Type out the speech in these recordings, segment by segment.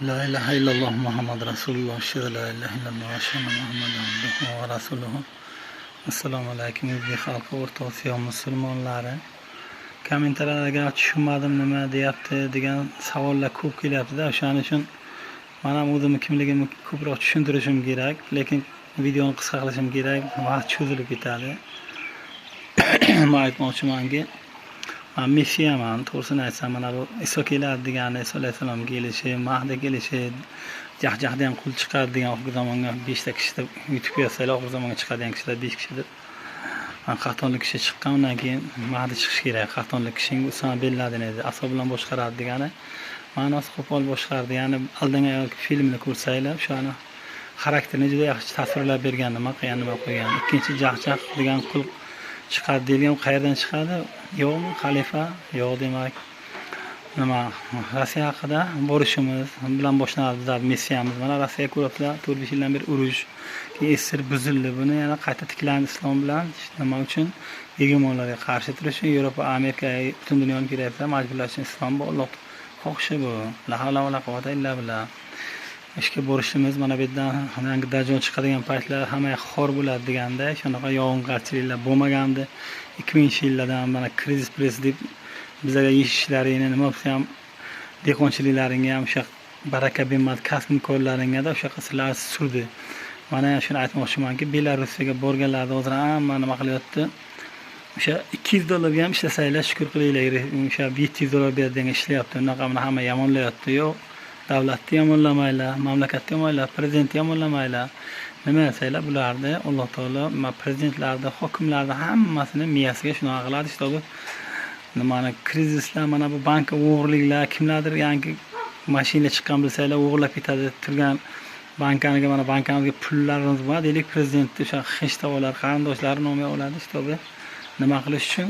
La ilahe illalloh Muhammad Rasululloh. Aşhadu la ilahe illalloh ve aşhadu enne Muhammeden abduhu ve rasuluhu. Assalomu alaykum o'zbek xalqi, o'rta Osiyo musulmonlari. Kommentarlarga tushunmadim nima deyapti degan savollar ko'p kelyapti-da. O'shaning uchun men ham o'zimni kimligimni ko'proq tushuntirishim kerak, lekin videoni qisqa qilishim kerak, vaqt cho'zilib ketadi. Men aytmoqchimanki, men Messiyaman, to'g'risini aytsam, mana bu Iso keladi degani, Iso alayhisalom kelishi, Mahdi kelishi, jahjahdan qul chiqadi degan oxirgi zamonga 5 ta kishi deb YouTube yozsalar, oxirgi zamonga chiqadigan kishilar 5 kishidir. Qahtonlik kishi chiqqan, undan keyin Mahdi chiqishi kerak. Qahtonlik kishining Usama bin Laden edi, aso bilan boshqaradi degani, ma'nosi qo'pol boshqardi. Ya'ni aldangan yoki filmni ko'rsanglar, o'shani xarakterini juda yaxshi tasvirlab bergan, nima qo'ygan. Ikkinchi jahjah degan qul chiqadi deyilgan, qayerdan chiqadi? Yo'qmi xalifa? Yo'q, demak nima Rossiya haqida borishimiz bilan boshlanadi bizlar missiyamiz. Mana Rossiya ko'ribsizlar, 4-5 yildan beri urush, keyin esir buzildi. Buni yana qayta tiklandi islom bilan. Nima uchun? Hegemonlarga qarshi turish, Yevropa, Amerika, butun dunyoni keraksa majburlash islom bu Alloh xohishi bu. La havla va la quvvata illa billah. Ishga borishimiz, mana bu yerdan yangi dajjal chiqadigan paytlar hamma xor bo'ladi deganda, shunaqa yog'ingarchiliklar bo'lmagandi. 2000-yillardan mana krizis press deb bizlarga yeyishlaringni, nima bo'lsa ham dehqonchiliklaringga ham o'sha baraka bermadi, kasb-korlaringga o'sha qislar surdi. Mana shuni aytmoqchimanki, Belarusga borganlarda hozir hamma nima qilyapti? O'sha $200 ham ishlasanglar shukr qilinglar. O'sha $700 beradigan ishlayapti. Unaqa hamma yomonlayapti. Yo'q, davlatni yomonlamaylar, mamlakatni yomonlaylar, prezidentni yomonlamaylar. Nima desanglar, bularni Alloh taolo prezidentlarni, hokimlarni hammasini miyasiga shunaqa qiladi. Işte nimani krizislar, mana bu bank o'g'irliklar, kimlardir yangi mashina chiqqan bilsanglar, o'g'irlab ketadi. Turgan bankaniga, mana bankamizga pullarimiz bor deylik, prezidentni o'sha xeshtavolar, qarindoshlari nomiga oladi. İşte nima qilish uchun?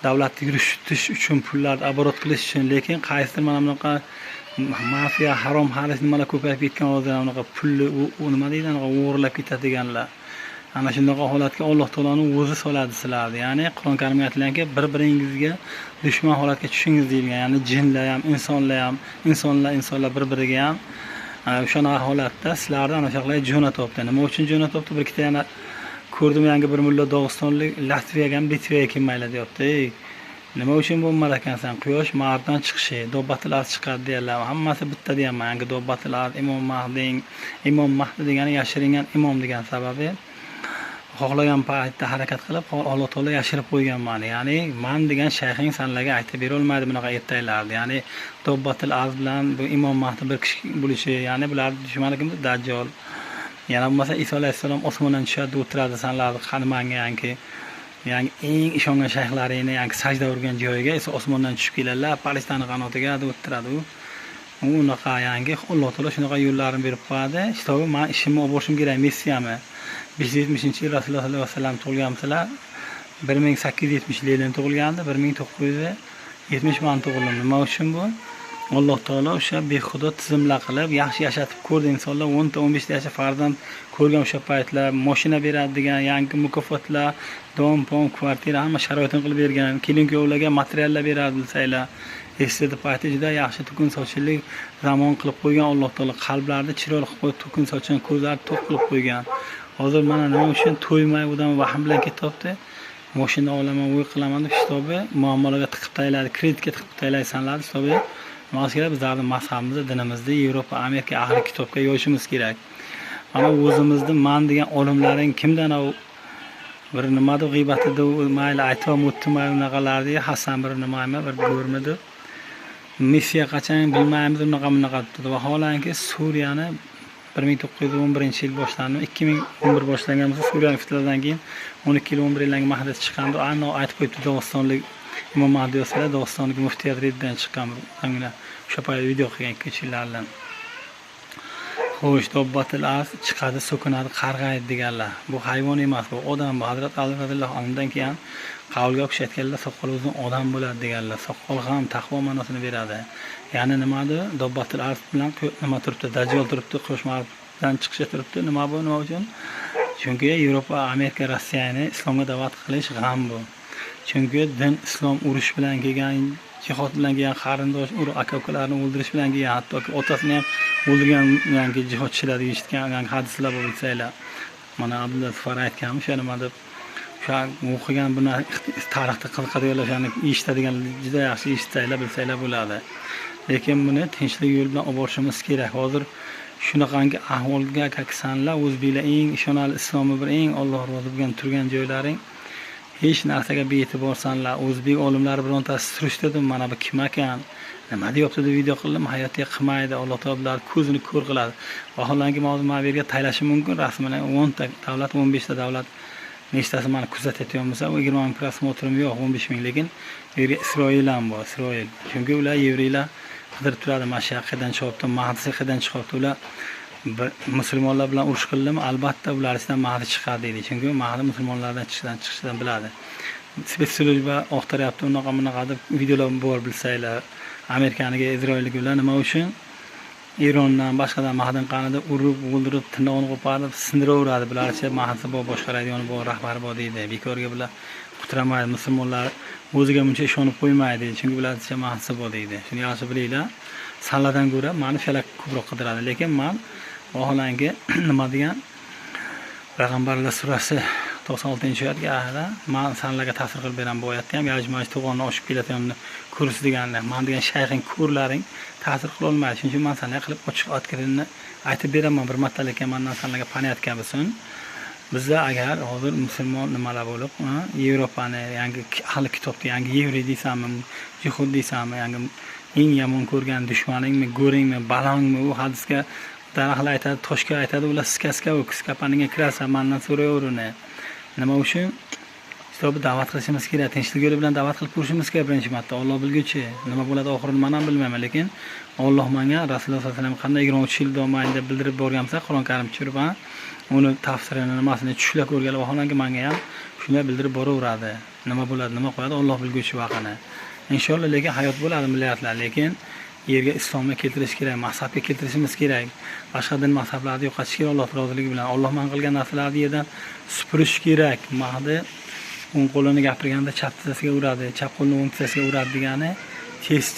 Davlatni yuritish uchun, pullarni оборот qilish uchun. Lekin qaysidir mana bunaqa mafiya, harom xalis nimalar ko'payib ketgan hozir, unaqa pulni nima deydi, unaqa o'g'irlab ketadi deganlar. Ana shunday holatga Alloh taoloning o'zi soladi sizlarni. Ya'ni Qur'on Karimda aytilganki, bir-biringizga dushman holatga tushingiz deyilgan. Ya'ni jinlar ham, insonlar bir-biriga ham o'shana holatda sizlarni ana shunday jo'natyapti. Nima uchun jo'natyapti? Bir ikkita yana ko'rdim, yangi bir mulla Dog'istonlik Latviyaga ham Litvaga kelmaylar deyapti. Nima uchun bo'lmar ekansan? Quyosh Marsdan chiqishi, dobbatlar chiqadi deylar. Hammasi bitta deyapman. Yangi dobbatlar, Imom Mahdi degani yashiringan imom degan sababi, xohlagan paytda harakat qilib, Alloh taolo yashirib qo'ygan meni. Ya'ni men degan shayxing sanlarga aytib bera olmaydi bunaqa ertaklarni. Ya'ni dobbatil az bilan bu Imom Mahdi bir kishi bo'lishi, ya'ni bular dushmani kimdir? Dajjal. Yana bo'lmasa Iso alayhisalom osmondan tushadi, o'tiradi sanlarni qanimanga yangi eng ishongan shayxlaringni yangi sajda urgan joyiga esa osmondan tushib keladilar, Palestina qanotiga o'tiradi. Unaqa yangi Alloh taolo shunaqa yo'llarini berib qo'yadi. İşte men ishimni olib borishim kerak, missiyami. 570-yil Rasululloh sollallohu alayhi vasallam tug'ilganmisizlar? 1870-yilda tug'ilgandi, 1970 men tug'ildim. Nima uchun bu? Alloh taolo o'sha behuda tizimlar qilib, yaxshi yashatib ko'rdi insonlar, 10 ta 15 ta yashab farzand ko'rgan o'sha paytlar, mashina beradi degan yangi mukofotlar, dom-pom, kvartira hamma sharoitini qilib bergan, kelin-kuyovlarga materiallar beradi bilsanglar. Esda payti juda yaxshi tukun sochillik zamon qilib qo'ygan Alloh taolo, qalblarni chiroyli qilib qo'yib, tukun sochgan, ko'zlarni to'q qilib qo'ygan. Hozir mana nima uchun to'ymay odam vahm bilan ketyapti? Mashina olaman, uy qilaman deb kitobi muammolarga tiqib taylaydi, kreditga tiqib taylaysanlar kitobi. Nima kerak? Bizlarning mazhabimizda, dinimizda Yevropa, Amerika ahli kitobga yo'yishimiz kerak. Mana o'zimizni men degan olimlaring kimdan bir nimada g'iybatida mayli aytib o'tdimi, unaqalarni Hasan bir nimaymi, bir ko'rmadi. Missiya qachon bilmaymiz, unaqa deb. Vaholanki Suriyani 1911-yil boshlandi, 2011 boshlangan bo'lsa, Suriya fitnadan keyin 12 yil 11 yildan Mahdi chiqqandi. Ana aytib qo'yibdi, Dog'istonlik Imom Mahdi yo'qsa, Dog'istonlik muftiy Hazretdan chiqqan. O'sha paytda video qilgan 2 yillardan. Xo'sh, dobbatil az chiqadi, so'kinadi, qarg'aydi deganlar. Bu hayvon emas, bu odam. Bu Hazrat Ali roziyallohu anhudan keyin qavlga o'xshatganlar, soqol o'zing odam bo'ladi deganlar. Soqol ham taqvo ma'nosini beradi. Ya'ni nimadi? Dobbatil az bilan nima turibdi? Dajjal turibdi, qo'shmadan chiqishi turibdi. Nima bu? Nima uchun? Chunki Yevropa, Amerika, Rossiyani islomga da'vat qilish g'am bu. Chunki din islom urush bilan kelgan jihod bilan kelgan qarindosh urug' aka-ukalarni o'ldirish bilan kelgan, hattoki otasini ham o'ldirgan yangi jihodchilar eshitgan yangi hadislar bor bilsanglar. Mana Abdulla Sufar aytgan o'sha nima deb o'sha o'qigan buni tarixda qiziqadiganlar o'shani eshitadigan juda yaxshi eshitsanglar bilsanglar bo'ladi. Lekin buni tinchlik yo'l bilan olib borishimiz kerak. Hozir shunaqangi ahvolga kaksanlar, o'zbeklar eng ishonarli islomi bir eng Alloh rozi bo'lgan turgan joylaring hech narsaga bee'tiborsanlar. O'zbek olimlari birontasi surishtirdi, mana bu kim ekan, nima deyapti deb video qildim, hayotga qilmaydi. Alloh taolo ko'zini ko'r qiladi. Vaholanki hozir mana bu yerga taylashim mumkin, rasmini 10 ta davlat, 15 ta davlat nechtasi meni kuzatayotgan bo'lsa, 20 ming prosmotrim yo'q, 15 ming, lekin bu yerga Isroil ham bor, Isroil. Chunki ular yevreylar qidirib turadi, Mashaqqidan chiqibdi, Mahdisaqidan chiqibdi. Ular musulmonlar bilan urush qildimi, albatta ular ichidan Mahdi chiqadi deydi. Chunki Mahdi musulmonlardan chiqishidan biladi. Spetsslujba oqtaryapti, unaqa deb videolar bor bilsanglar. Amerikaniga, Isroilga ular nima uchun Erondan boshqadan Mahdin qanida urib, o'ldirib, tirnog'ini qo'parib, sindiraveradi. Bularcha Mahdi bor, boshqaradigan bor, rahbar bor deydi. Bekorga bular qutiramaydi. Musulmonlar o'ziga buncha ishonib qo'ymaydi. Chunki bularcha Mahdi bor deydi. Shuni yaxshi bilinglar. Sanlardan ko'ra meni falak ko'proq qidiradi. Lekin men vaholanki nima degan Payg'ambarlar surasi 96-oyatga men sanlarga ta'sir qilib beraman. Bu oyatda ham yajmaj to'g'onni oshib kelayotganini ko'rsiz deganlar. Men degan shayxing ko'rlaring ta'sir qila olmaydi. Shuning uchun men sanlarga qilib ochiq aytganimni aytib beraman. Bir marta lekin mendan sanlarga panayotgan bo'lsin. Bizda agar hozir musulmon nimalar bo'lib, Yevropani yangi ahli kitobda yangi yevriy deysanmi, jihod deysanmi, yangi eng yomon ko'rgan dushmaningmi, go'ringmi, balongmi, u hadisga daraxtlar aytadi, toshga aytadi, ular siska u kiskapaninga kirasa mendan so'rayverini. Nima uchun? Kitobni da'vat qilishimiz kerak, tinchlik yo'li bilan da'vat qilib ko'rishimiz kerak birinchi marta. Alloh bilguchi, nima bo'ladi oxirini men ham bilmayman, lekin Alloh menga Rasululloh sollallohu alayhi vasallam qanday 23 yil davomida deb bildirib borgansa, Qur'on Karim tushirib, uni tafsirini nimasini tushunib ko'rganlar vaholanki menga ham shunday bildirib boraveradi. Nima bo'ladi, nima qo'yadi, Alloh bilguchi vaqani. Inshaalloh lekin hayot bo'ladi milliardlar, lekin yerga islomni keltirish kerak, mazhabga keltirishimiz kerak. Boshqa din mazhablarni yo'qotish kerak Alloh roziligi bilan. Alloh man qilgan narsalarni yerdan supurish kerak. Mahdi o'ng qo'lini gapirganda chap tizzasiga uradi, chap qo'lini o'ng tizzasiga uradi degani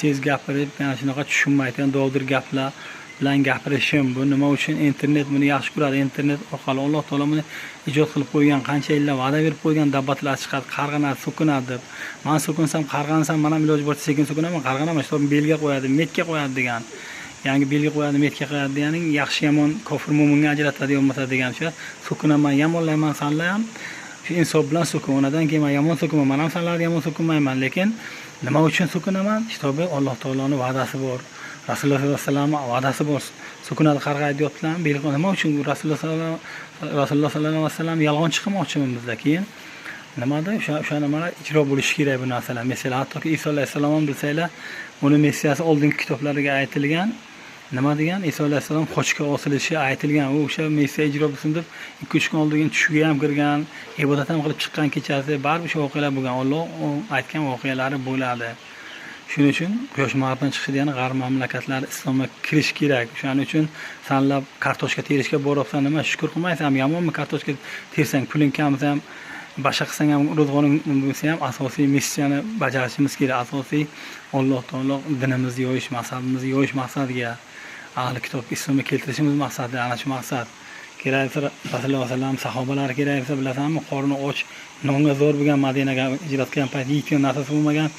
tez gapirib, mana shunaqa tushunmaydigan dovdir gaplar bilan gapirishim. Bu nima uchun? Internet buni yaxshi ko'radi. Internet orqali Alloh taolo buni ijod qilib qo'ygan, qancha yillar va'da berib qo'ygan dabbatlar chiqadi, qarg'anadi, so'kinadi deb. Men so'kinsam, qarg'ansam, men ham iloji boricha sekin so'kinaman, qarg'anaman, shu belga qo'yadi, metga qo'yadi degan. Yangi belga qo'yadi, metga qo'yadi deganing yaxshi yomon kofir mo'minga ajratadi bo'lmasa degan. Shu so'kinaman, yomonlayman sanlar ham shu insof bilan so'kin. Unadan keyin men yomon so'kinman, men ham sanlarga yomon so'kinmayman, lekin nima uchun so'kinaman? Kitobi Alloh taoloning va'dasi bor. Rasululloh sollallohu alayhi vasallam va'dasi bor. Sukunat qarg'aydi deyaptilar. Nima uchun Rasululloh sollallohu alayhi vasallam yolg'onchi qilmoqchimi bizda? Keyin nimada o'sha nimalar ijro bo'lishi kerak bu narsalar. Masalan, hattoki Iso alayhisalom ham bilsanglar, uni messiyasi oldingi kitoblarga aytilgan. Nima degan? Iso alayhisalom qochga osilishi aytilgan. U o'sha messiya ijro bo'lsin deb 2-3 kun oldin tushiga ham kirgan, ibodat ham qilib chiqqan kechasi, baribir o'sha voqealar bo'lgan. Alloh aytgan voqealari bo'ladi. Shuning uchun quyosh mag'ribdan chiqishi degani g'arb mamlakatlari islomga kirish kerak. Shuning uchun sanlab kartoshka terishga boryapsan, nima shukr qilmaysan, yomonmi kartoshka tersang, puling kamsa ham, boshqa qilsang ham, ro'zg'oring bo'lsa ham asosiy missiyani bajarishimiz kerak. Asosiy Alloh taolo dinimizni yoyish, mazhabimizni yoyish maqsadiga, ahli kitobga islomga keltirishimiz maqsadi, ana shu maqsad. Kerak bo'lsa Rasululloh sollallohu alayhi vasallam sahobalari kerak bo'lsa bilasanmi, qorni och, nonga zo'r bo'lgan Madinaga hijrat qilgan payt yeydigan narsasi bo'lmagan.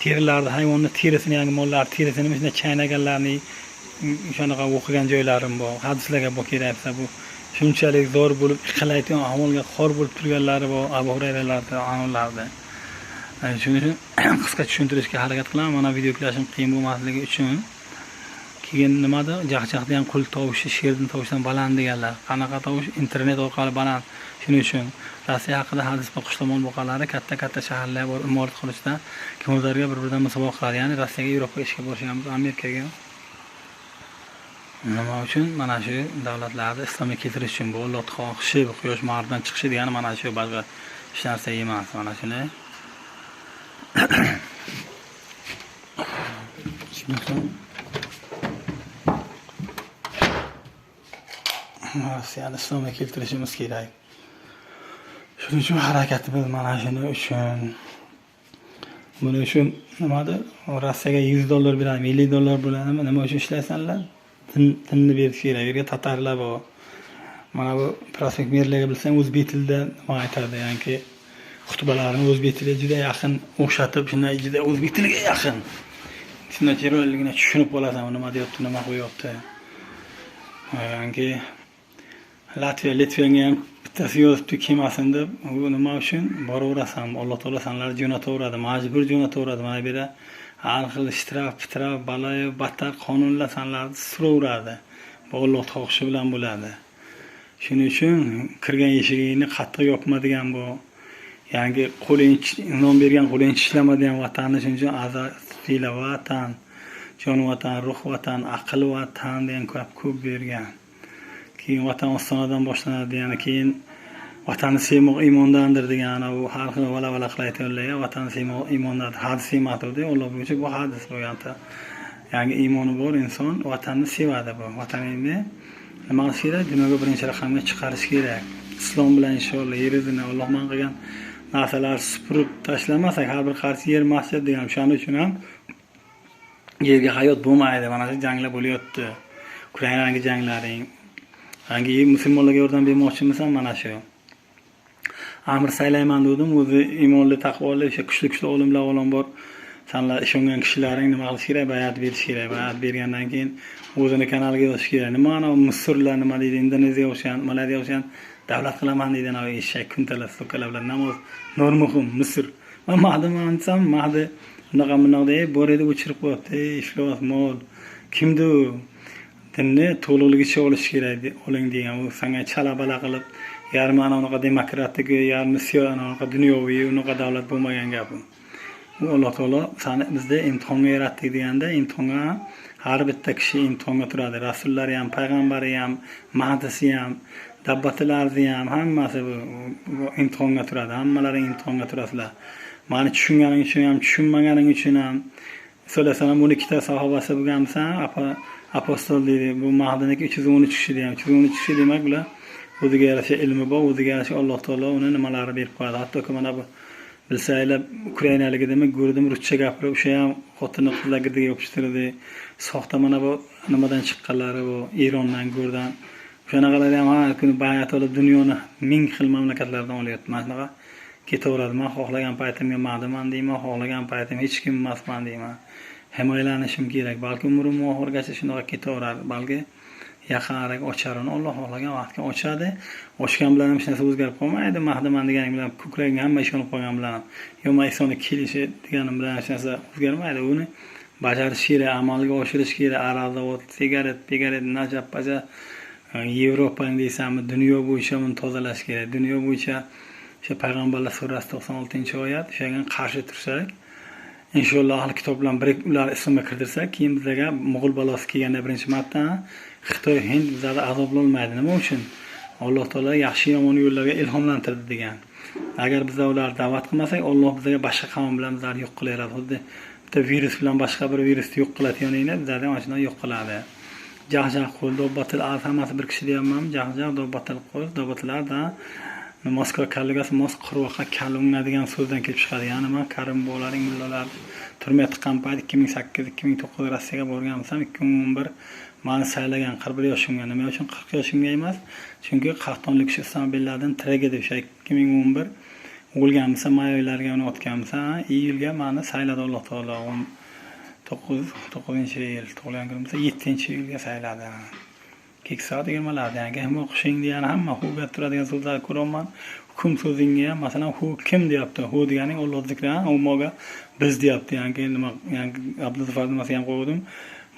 Terilarni, hayvonni terisini, yangi mollar terisini shunday chaynaganlarni o'shanaqa o'qigan joylarim bor. Hadislarga bu kerak bo'lsa, bu shunchalik zo'r bo'lib, qilayotgan ahvolga xor bo'lib turganlari bor, Abu Hurayralarda, anonlarda. Shuning uchun qisqa tushuntirishga harakat qilaman. Mana video yuklashim qiyin bo'lmasligi uchun. Keyin nimada? Jaqjaqda ham qul tovushi, sherning tovushidan baland deganlar. Qanaqa tovush? Internet orqali baland. Shuning uchun Rossiya haqida hadis va qushtomon boqalari katta shaharlar bor, imorat qilishda kimlarga bir-biridan musobaqa qiladi. Ya'ni Rossiyaga, Yevropaga ishga borishamiz, Amerikaga. Nima uchun? Mana shu davlatlarni islomga keltirish uchun bu Alloh xohishi, bu quyosh mag'ribdan chiqishi degani mana shu, boshqa hech narsa emas. Mana shunday. Rossiyani islomga keltirishimiz kerak. Shuning uchun harakatimiz mana shuning uchun. Buni uchun nimadir? Rossiyaga $100 beradi, $50 bo'ladimi? Nima uchun ishlaysanlar? Tilni berish kerak. U yerga tatarlar bor. Mana bu prospekt merlarga bilsang, o'zbek tilida nima aytadi, ya'ni xutbalarini o'zbek tiliga juda yaqin o'xshatib, shunday juda o'zbek tiliga yaqin. Shunday chiroyligina tushunib qolasan, nima deyapti, nima qo'yapti. Ya'ni Litvaga ham bittasi yozibdi kelmasin deb, u nima uchun boraverasan, Alloh taolo sanlarni jo'nataveradi, majbur jo'nataveradi. Mana bu yerda har xil ishtirok, baloyi battar qonunlar sanlarni suraveradi. Bu Alloh xohishi bilan bo'ladi. Shuning uchun kirgan eshigingni qattiq yopmadigan bu. Yangi qo'ling non bergan qo'ling ishlamaydigan vatanni shuning uchun azizlar vatan, jon vatan, ruh vatan, aql vatan degan ko'p bergan. Keyin vatan ostonadan boshlanadi, ya'ni keyin vatanni sevmoq iymondandir degan bu har xil vala qilayotganlar, vatanni sevmoq iymondandir. Hadis ematdi, Alloh bo'yicha bu hadis bo'yanta. Ya'ni iymoni bor inson vatanni sevadi bu. Vataningni nima qilish kerak? Dunyoga birinchi raqamga chiqarish kerak. Islom bilan inshaalloh yer yuzini Alloh man qilgan narsalar supurib tashlamasak, har bir qarshi yer masjid degan. Shuning uchun ham yerga hayot bo'lmaydi. Mana shu janglar bo'lyapti. Ukrainadagi janglaring. Hangi musulmonlarga yordam bermoqchimisan? Mana shu. Amir saylayman dedim, o'zi iymonli, taqvoli, o'sha kuchli olimlar avvalambor sanlar ishongan kishilaring nima qilish kerak? Bayat berish kerak. Bayat bergandan keyin o'zini kanaliga yozish kerak. Nima ana Misrlar nima deydi? Indoneziya o'shan, Malayziya o'shan davlat qilaman deydi, ana eshak kuntalar, so'kalar bilan namoz Nurmuhim Misr. Men mahdim ansam, mahdi bunaqa deb bor edi, o'chirib qo'yibdi. Iflos mol. Kimdi u? Dinni to'liqligicha olish kerak oling degan. U senga chala-bala qilib, yarmi ana unaqa demokratik, yarmi siyosiy, unaqa dunyoviy, unaqa davlat bo'lmagan gap u. U Alloh taolo seni bizda imtihonga yaratdi deganda, imtihonga har bitta kishi imtihonga turadi. Rasullari ham, payg'ambari ham, mahdisi ham, dabbatilari ham, hammasi bu imtihonga turadi. Hammalaring imtihonga turasizlar. Meni tushunganing uchun ham, tushunmaganing uchun ham Sollallahu alayhi 12 ta sahobasi bo'lgansan, apostol deydi. Bu Mahdiniki 313 kishi deydi. 313 kishi demak bular o'ziga yarasha ilmi bor, o'ziga yarasha Alloh taolo uni nimalari berib qo'yadi. Hattoki mana bu bilsanglar Ukrainaliklar demak ko'rdim ruscha gapirib, o'sha ham xotini qizlar girdiga yopishtirdi. Soxta mana bu nimadan chiqqanlari bu Erondan ko'rdan. O'shanaqalar ham har kuni bayat olib dunyoni ming xil mamlakatlardan olyapti. Mana shunaqa ketaveradi. Men xohlagan paytimga ma'diman deyman, xohlagan paytim hech kim emasman deyman. Himoyalanishim kerak. Balki umrim oxirigacha shunaqa ketaveradi. Balki yaqinroq ocharini Alloh xohlagan vaqtga ochadi. Ochgan bilan ham hech narsa o'zgarib qolmaydi. Mahdiman deganing bilan ko'kragiga hamma ishonib qolgan bilan, yo Maysonni kelishi deganim bilan hech narsa o'zgarmaydi. Uni bajarish kerak, amalga oshirish kerak. Arazavod, sigaret, najab baja Yevropang deysanmi, dunyo bo'yicha uni tozalash kerak. Dunyo bo'yicha o'sha payg'ambarlar surasi 96-oyat, o'shaga qarshi tursak, inshaalloh ahli kitob bilan birikib ular islomga kirdirsak, keyin bizga Mo'g'ul balosi kelganda birinchi marta Xitoy, Hind bizlarni azoblolmaydi. Nima uchun? Alloh taolo yaxshi yomon yo'llarga ilhomlantirdi degan. Agar biz ularni da'vat qilmasak, Alloh bizga boshqa qavm bilan bizlarni yo'q qilaveradi. Xuddi bitta virus bilan boshqa bir virusni yo'q qiladiganini bizlarni ham shunday yo'q qiladi. Jahjah qo'l, dobatil hammasi bir kishi deyapman. Jahjah, dobatil qo'l, dobatlarda Moskva kalligasi mos qirvoqqa kalunga degan so'zdan kelib chiqadi. Ya'ni men Karim bolaring mullalar turmay tiqqan payt 2008-2009 Rossiyaga borganman. 2011 meni saylagan 41 yoshimga. Nima uchun 40 yoshimga emas? Chunki Qahtonlik kishi Usama bin Laden tragediya o'sha 2011 o'lganmisa, may oylariga uni otganmisa, iyulga meni sayladi Alloh taolo. 9-yil tug'ilgan kunimda 7-yilga sayladi. Keksa deganlarda, ya'ni ham o'qishing degan hamma huvga turadigan so'zlar ko'raman. Hukm so'zingga ham masalan hu kim deyapti. Hu deganing Alloh zikri, umoga biz deyapti. Ya'ni nima, ya'ni Abduzafar nimasi ham qo'ydim.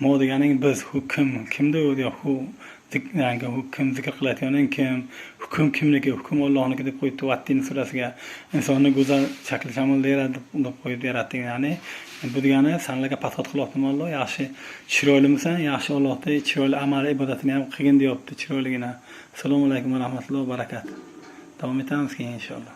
Mo deganing biz, hukm kimda u deyapti. Hu ya'ni hukm zikr qilayotganing kim? Hukm kimniki? Hukm Allohniki deb qo'ydi Vattin surasiga. Insonni go'zal shakl shamolda yaratib deb qo'yib yaratdi. Ya'ni bu degani sanlarga pasot qilyapti Alloh. Yaxshi chiroylimisan, yaxshi Allohda chiroyli amal ibodatini ham qilgin deyapti chiroyligina. Assalomu alaykum va rahmatullohi va barakatuh. Davom etamiz keyin inshaalloh.